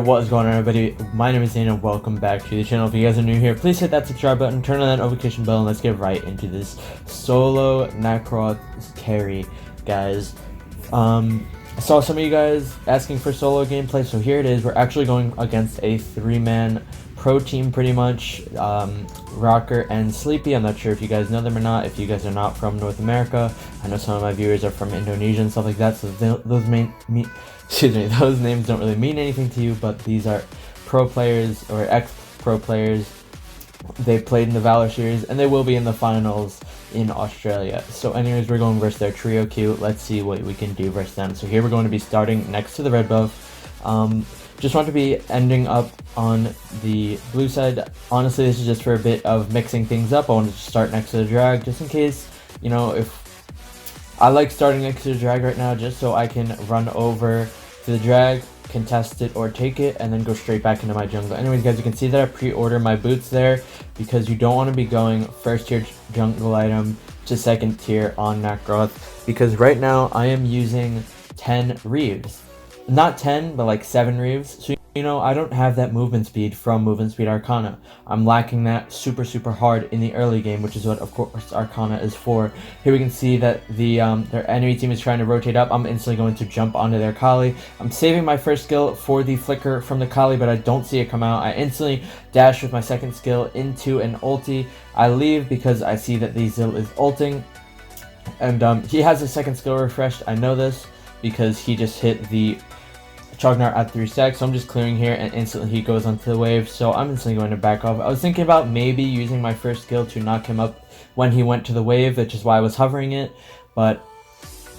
What is going on, everybody? My name is Dino and welcome back to the channel. If you guys are new here, please hit that subscribe button, turn on that notification bell, and let's get right into this solo Nakroth carry, guys. I saw some of you guys asking for solo gameplay, so here it is. We're actually going against a 3-man pro team, pretty much. Rocker and Sleepy. I'm not sure if you guys know them or not. If you guys are not from North America, I know some of my viewers are from Indonesia and stuff like that, so those names don't really mean anything to you, but these are pro players or ex-pro players. They played in the Valor series and they will be in the finals in Australia. So anyways, we're going versus their trio queue. Let's see what we can do versus them. So here we're going to be starting next to the red buff. Just want to be ending up on the blue side. Honestly, this is just for a bit of mixing things up. I wanted to start next to the drag just in case, you know, if I like starting next to the drag right now just so I can run over to the drag, contest it or take it, and then go straight back into my jungle. Anyways, guys, you can see that I pre-order my boots there because you don't want to be going first tier jungle item to second tier on Nakroth, because right now I am using 10 Reeves. Not 10, but like 7 Reeves. So, you know, I don't have that movement speed from movement speed Arcana. I'm lacking that super hard in the early game, which is what, of course, Arcana is for. Here we can see that the their enemy team is trying to rotate up. I'm instantly going to jump onto their Kali. I'm saving my first skill for the flicker from the Kali, but I don't see it come out. I instantly dash with my second skill into an ulti. I leave because I see that the Zil is ulting, and he has his second skill refreshed. I know this because he just hit the Chognar at 3 stacks, so I'm just clearing here and instantly he goes onto the wave, so I'm instantly going to back off. I was thinking about maybe using my first skill to knock him up when he went to the wave, which is why I was hovering it, but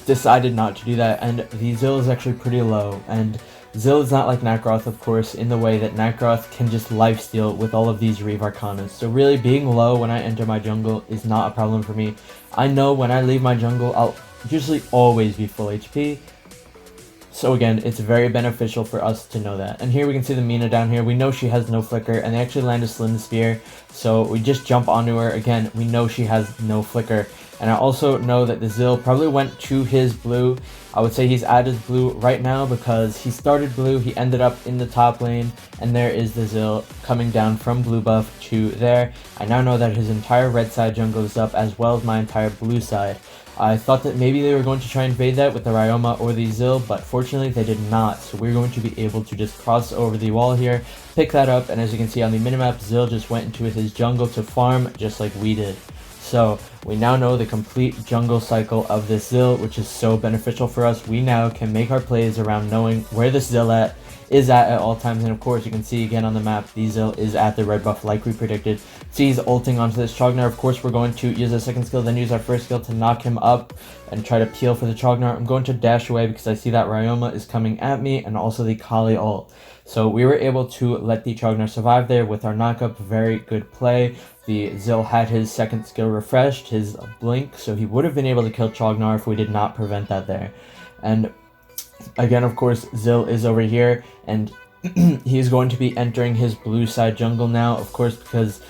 decided not to do that. And the Zil is actually pretty low, and Zil is not like Nakroth, of course, in the way that Nakroth can just lifesteal with all of these Reeve Arcanas. So really, being low when I enter my jungle is not a problem for me. I know when I leave my jungle, I'll usually always be full HP. So again, it's very beneficial for us to know that. And here we can see the Mina down here. We know she has no flicker, and they actually land a Slim Spear. So we just jump onto her. Again, we know she has no flicker. And I also know that the Zil probably went to his blue. I would say he's at his blue right now because he started blue, he ended up in the top lane, and there is the Zil coming down from blue buff to there. I now know that his entire red side jungle is up as well as my entire blue side. I thought that maybe they were going to try and invade that with the Ryoma or the Zil, but fortunately they did not. So we're going to be able to just cross over the wall here, pick that up, and as you can see on the minimap, Zil just went into his jungle to farm just like we did. So we now know the complete jungle cycle of this Zil, which is so beneficial for us. We now can make our plays around knowing where this Zil is at all times, and of course you can see again on the map the Zil is at the red buff like we predicted. See, he's ulting onto this Chognar. Of course we're going to use our second skill, then use our first skill to knock him up and try to peel for the Chognar. I'm going to dash away because I see that Ryoma is coming at me, and also the Kali ult. So we were able to let the Chognar survive there with our knockup. Very good play. The Zil had his second skill refreshed, his blink, so he would have been able to kill Chognar if we did not prevent that there. And again, of course, Zil is over here, and he's going to be entering his blue side jungle now, of course, because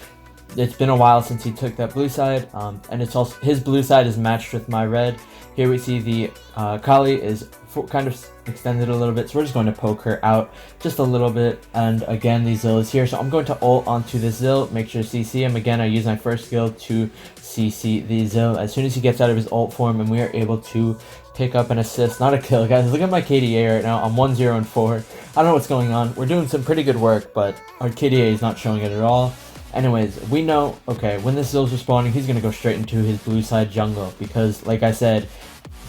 it's been a while since he took that blue side, and it's also his blue side is matched with my red. Here we see the Kali is kind of extended a little bit, so we're just going to poke her out just a little bit. And again, the Zil is here, so I'm going to ult onto the Zil, make sure to CC him. Again, I use my first skill to CC the Zil as soon as he gets out of his ult form, and we are able to pick up an assist, not a kill. Guys, look at my KDA right now. I'm 1-0-4. I don't know what's going on. We're doing some pretty good work, but our KDA is not showing it at all. Anyways, we know, okay, when this Zil's respawning, he's going to go straight into his blue side jungle because, like I said,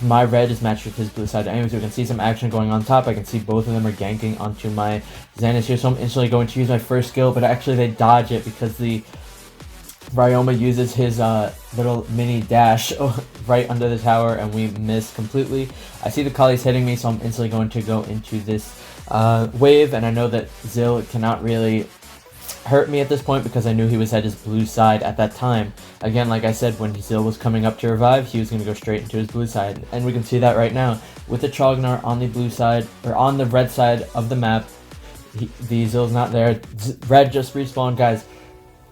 my red is matched with his blue side. Anyways, we can see some action going on top. I can see both of them are ganking onto my Xanus here, so I'm instantly going to use my first skill, but actually they dodge it because the Ryoma uses his little mini dash right under the tower, and we miss completely. I see the Kali's hitting me, so I'm instantly going to go into this wave, and I know that Zil cannot really hurt me at this point because I knew he was at his blue side at that time. Again, like I said, when Zil was coming up to revive, he was going to go straight into his blue side, and we can see that right now with the Chognar on the blue side, or on the red side of the map. The Zil's not there. Red just respawned, guys.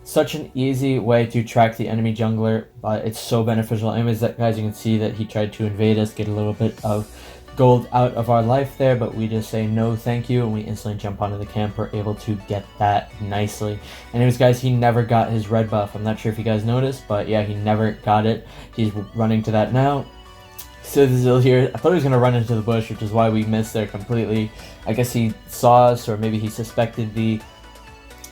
Such an easy way to track the enemy jungler, but it's so beneficial. Anyways, guys, you can see that he tried to invade us, get a little bit of gold out of our life there, but we just say no thank you, and we instantly jump onto the camp. We're able to get that nicely. Anyways guys, he never got his red buff. I'm not sure if you guys noticed, but yeah, he never got it. He's running to that now. So the Zill here, I thought he was going to run into the bush, which is why we missed there completely. I guess he saw us, or maybe he suspected the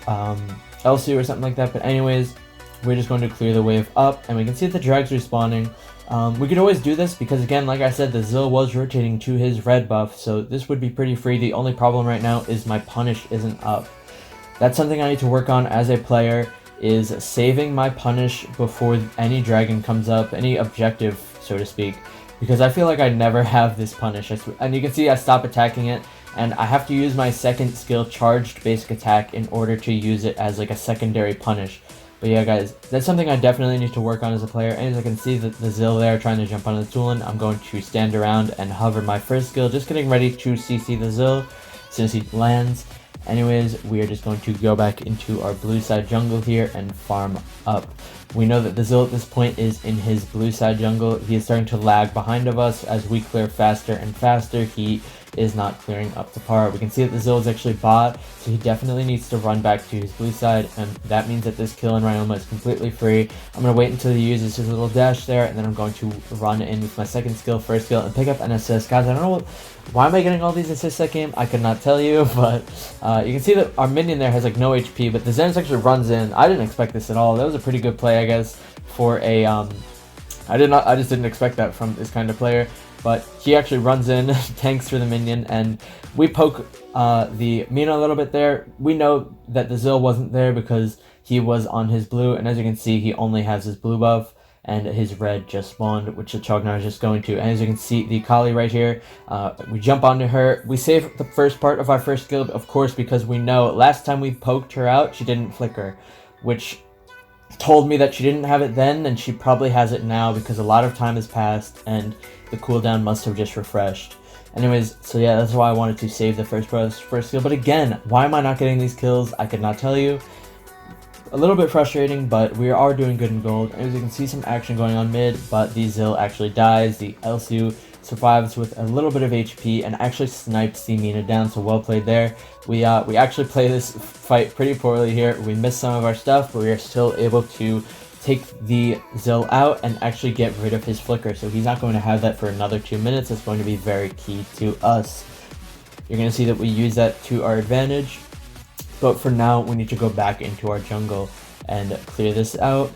LC or something like that. But anyways, we're just going to clear the wave up, and we can see that the drag's respawning. We could always do this because, again, like I said, the Zill was rotating to his red buff, so this would be pretty free. The only problem right now is my punish isn't up. That's something I need to work on as a player, is saving my punish before any dragon comes up, any objective, so to speak. Because I feel like I never have this punish. And you can see I stop attacking it, and I have to use my second skill, charged basic attack, in order to use it as like a secondary punish. But yeah guys, that's something I definitely need to work on as a player. And as I can see the Zill there trying to jump onto the Tulin, I'm going to stand around and hover my first skill, just getting ready to CC the Zill since he lands. Anyways, we are just going to go back into our blue side jungle here and farm up. We know that the Zill at this point is in his blue side jungle. He is starting to lag behind of us as we clear faster and faster. He is not clearing up to par. We can see that the Zill is actually bot, so he definitely needs to run back to his blue side, and that means that this kill in Ryoma is completely free. I'm going to wait until he uses his little dash there, and then I'm going to run in with my second skill, first skill, and pick up an assist. Guys, I don't know why am I getting all these assists that game? I could not tell you, but you can see that our minion there has like no HP, but the Zenith actually runs in. I didn't expect this at all. That was a pretty good play, I guess, for a I just didn't expect that from this kind of player. But he actually runs in, tanks for the minion, and we poke the Mina a little bit there. We know that the Zill wasn't there because he was on his blue, and as you can see, he only has his blue buff, and his red just spawned, which the Chognar is just going to. And as you can see, the Kali right here, we jump onto her. We save the first part of our first skill, of course, because we know last time we poked her out, she didn't flicker, which told me that she didn't have it then, and she probably has it now because a lot of time has passed, and the cooldown must have just refreshed. Anyways, so yeah, that's why I wanted to save the first skill. But again, why am I not getting these kills? I could not tell you. A little bit frustrating, but we are doing good in gold. As you can see, some action going on mid, but the Zill actually dies. The Elsu survives with a little bit of HP and actually snipes the Mina down, so well played there. We actually play this fight pretty poorly here. We missed some of our stuff, but we are still able to take the Zill out and actually get rid of his flicker, so he's not going to have that for another 2 minutes. It's going to be very key to us. You're going to see that we use that to our advantage, but for now we need to go back into our jungle and clear this out.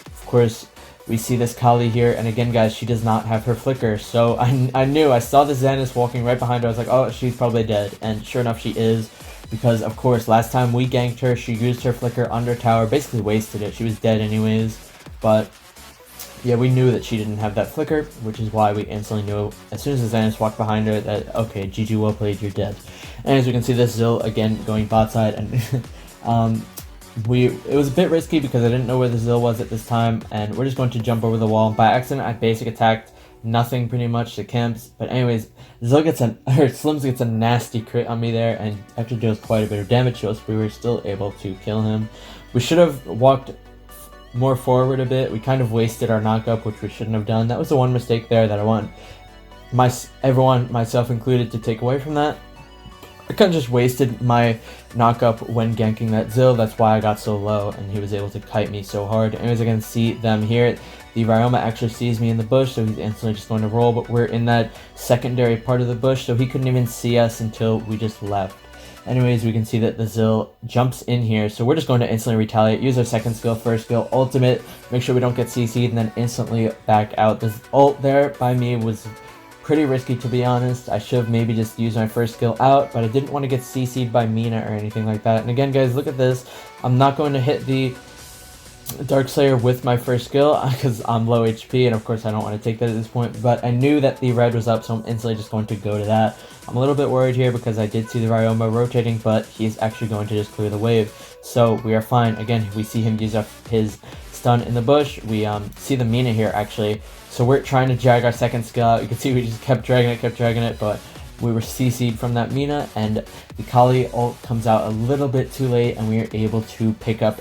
Of course, we see this Kali here, and again guys, she does not have her flicker, so I saw the Zenith walking right behind her. I was like, oh, she's probably dead, and sure enough she is. Because, of course, last time we ganked her, she used her flicker under tower, basically wasted it. She was dead anyways. But, yeah, we knew that she didn't have that flicker, which is why we instantly knew, as soon as the Zenith walked behind her, that, okay, GG, well played, you're dead. And as you can see, this Zill, again, going bot side, and it was a bit risky because I didn't know where the Zill was at this time, and we're just going to jump over the wall. By accident, I basic attacked nothing pretty much to camps, but anyways, Slims gets a nasty crit on me there and actually deals quite a bit of damage to us, but we were still able to kill him. We should have walked more forward a bit. We kind of wasted our knockup, which we shouldn't have done. That was the one mistake there that I want everyone, myself included, to take away from that. I kind of just wasted my knockup when ganking that Zill. That's why I got so low and he was able to kite me so hard. Anyways, I can see them here. The Ryoma actually sees me in the bush, so he's instantly just going to roll, but we're in that secondary part of the bush, so he couldn't even see us until we just left. Anyways, we can see that the Zill jumps in here, so we're just going to instantly retaliate, use our second skill, first skill, ultimate, make sure we don't get CC'd, and then instantly back out. This ult there by me was pretty risky, to be honest. I should have maybe just used my first skill out, but I didn't want to get CC'd by Mina or anything like that. And again, guys, look at this. I'm not going to hit the Darkslayer with my first skill because I'm low HP, and of course I don't want to take that at this point, but I knew that the red was up, so I'm instantly just going to go to that. I'm a little bit worried here because I did see the Ryoma rotating, but he's actually going to just clear the wave, so we are fine. Again, we see him use up his stun in the bush. We see the Mina here actually, so we're trying to drag our second skill out. You can see we just kept dragging it, but we were CC'd from that Mina, and the Kali ult comes out a little bit too late, and we are able to pick up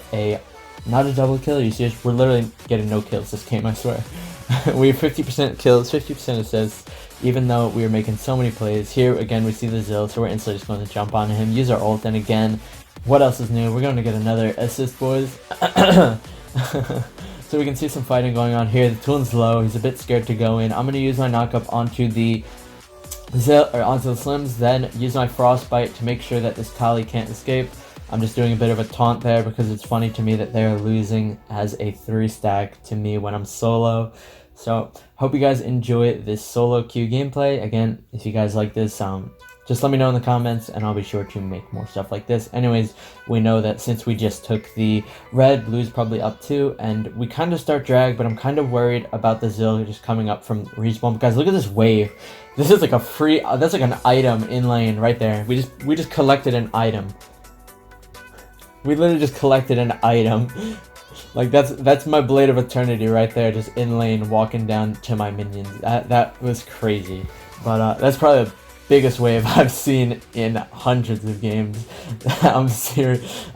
not a double kill. You see, we're literally getting no kills this game, I swear. We have 50% kills, 50% assists, even though we were making so many plays. Here again we see the Zill, so we're instantly just going to jump on him, use our ult, and again, what else is new? We're going to get another assist, boys. So we can see some fighting going on here. The Toolin's low, he's a bit scared to go in. I'm going to use my knock-up onto the Zill, or onto the Slims, then use my Frostbite to make sure that this Kali can't escape. I'm just doing a bit of a taunt there because it's funny to me that they're losing as a 3-stack to me when I'm solo. So, hope you guys enjoy this solo queue gameplay. Again, if you guys like this, just let me know in the comments and I'll be sure to make more stuff like this. Anyways, we know that since we just took the red, blue's probably up 2, and we kind of start drag, but I'm kind of worried about the Zill just coming up from respawn. Guys, look at this wave. This is like a free, that's like an item in lane right there. We just collected an item. We literally just collected an item. Like that's my Blade of Eternity right there, just in lane walking down to my minions. That was crazy. But that's probably the biggest wave I've seen in hundreds of games. I'm serious.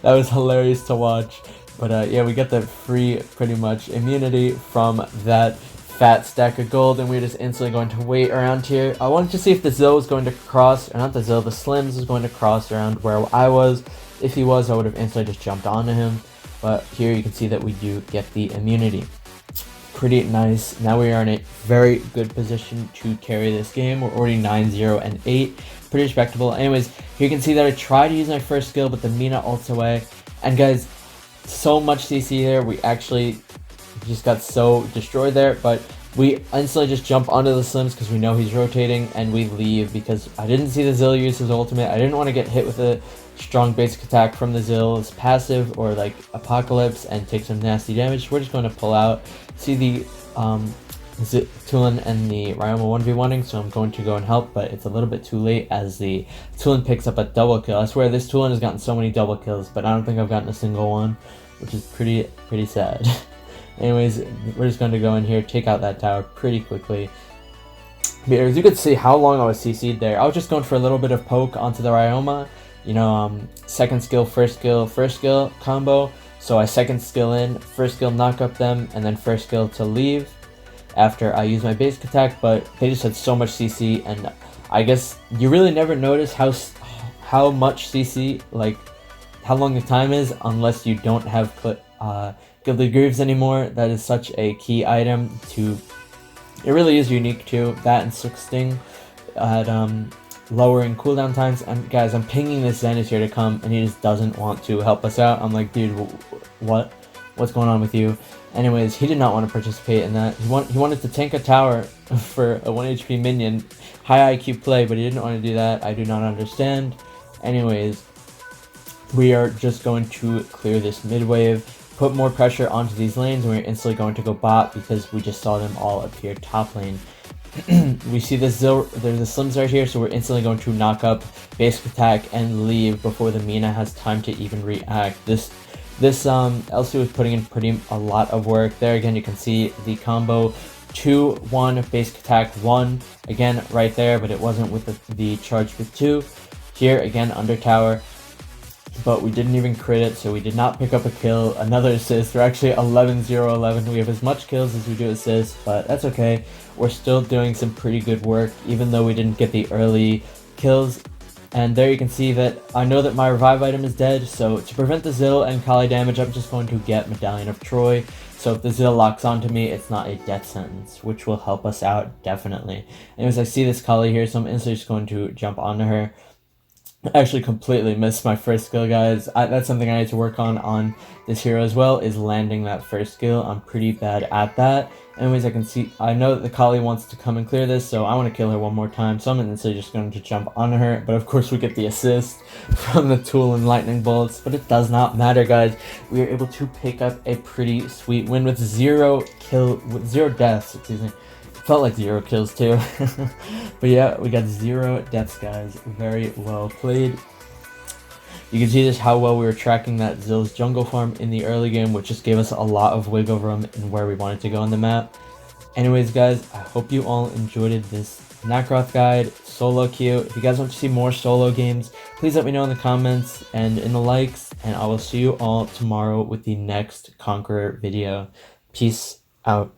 That was hilarious to watch. But yeah, we got the free pretty much immunity from that fat stack of gold, and we're just instantly going to wait around here. I wanted to see if the Zill was going to cross, or not the Zill, the Slims was going to cross around where I was. If he was, I would have instantly just jumped onto him. But here you can see that we do get the immunity. Pretty nice. Now we are in a very good position to carry this game. We're already 9-0 and 8. Pretty respectable. Anyways, here you can see that I tried to use my first skill, but the Mina ults away. And guys, so much CC there. We actually just got so destroyed there. But we instantly just jump onto the Slims because we know he's rotating, and we leave because I didn't see the Zill use his ultimate. I didn't want to get hit with a strong basic attack from the Zill's passive or like Apocalypse and take some nasty damage. We're just going to pull out. See the Tulin and the Ryoma 1v1ing, so I'm going to go and help, but it's a little bit too late as the Tulin picks up a double kill. I swear this Tulin has gotten so many double kills, but I don't think I've gotten a single one, which is pretty sad. Anyways, we're just going to go in here, take out that tower pretty quickly. But as you can see how long I was CC'd there, I was just going for a little bit of poke onto the Ryoma. You know, second skill, first skill combo. So I second skill in, first skill knock up them, and then first skill to leave after I use my basic attack. But they just had so much CC, and I guess you really never notice how much CC, like how long the time is, unless you don't have Gilded Greaves anymore. That is such a key item to. It really is unique too. That and Silk Sting at lowering cooldown times. And guys, I'm pinging this Zenith here to come, and he just doesn't want to help us out. I'm like, dude, what's going on with you? Anyways, he did not want to participate in that. He wanted to tank a tower for a 1 HP minion, high IQ play, but he didn't want to do that. I do not understand. Anyways, we are just going to clear this mid wave, put more pressure onto these lanes, and we're instantly going to go bot because we just saw them all appear top lane. We see this Zill, there's the Slims right here, so we're instantly going to knock up, basic attack, and leave before the Mina has time to even react. This LC was putting in a lot of work. There again, you can see the combo 2-1, basic attack 1, again right there, but it wasn't with the charge with 2. Here again, under tower, but we didn't even crit it, so we did not pick up a kill. Another assist. We're actually 11-0-11. We have as much kills as we do assists, but that's okay. We're still doing some pretty good work, even though we didn't get the early kills. And there you can see that I know that my revive item is dead, so to prevent the Zill and Kali damage, I'm just going to get Medallion of Troy. So if the Zill locks onto me, it's not a death sentence, which will help us out, definitely. Anyways, I see this Kali here, so I'm instantly just going to jump onto her. I actually completely missed my first skill, guys. That's something I need to work on this hero as well, is landing that first skill. I'm pretty bad at that. Anyways, I know that the Kali wants to come and clear this, so I want to kill her one more time. So I'm instantly just going to jump on her. But of course, we get the assist from the Tool and Lightning Bolts. But it does not matter, guys. We are able to pick up a pretty sweet win with zero deaths, excuse me. Felt like 0 kills too. But yeah, we got 0 deaths, guys. Very well played. You can see just how well we were tracking that Zill's jungle farm in the early game, which just gave us a lot of wiggle room in where we wanted to go on the map. Anyways, guys, I hope you all enjoyed this Nakroth guide, solo queue. If you guys want to see more solo games, please let me know in the comments and in the likes, and I will see you all tomorrow with the next Conqueror video. Peace out.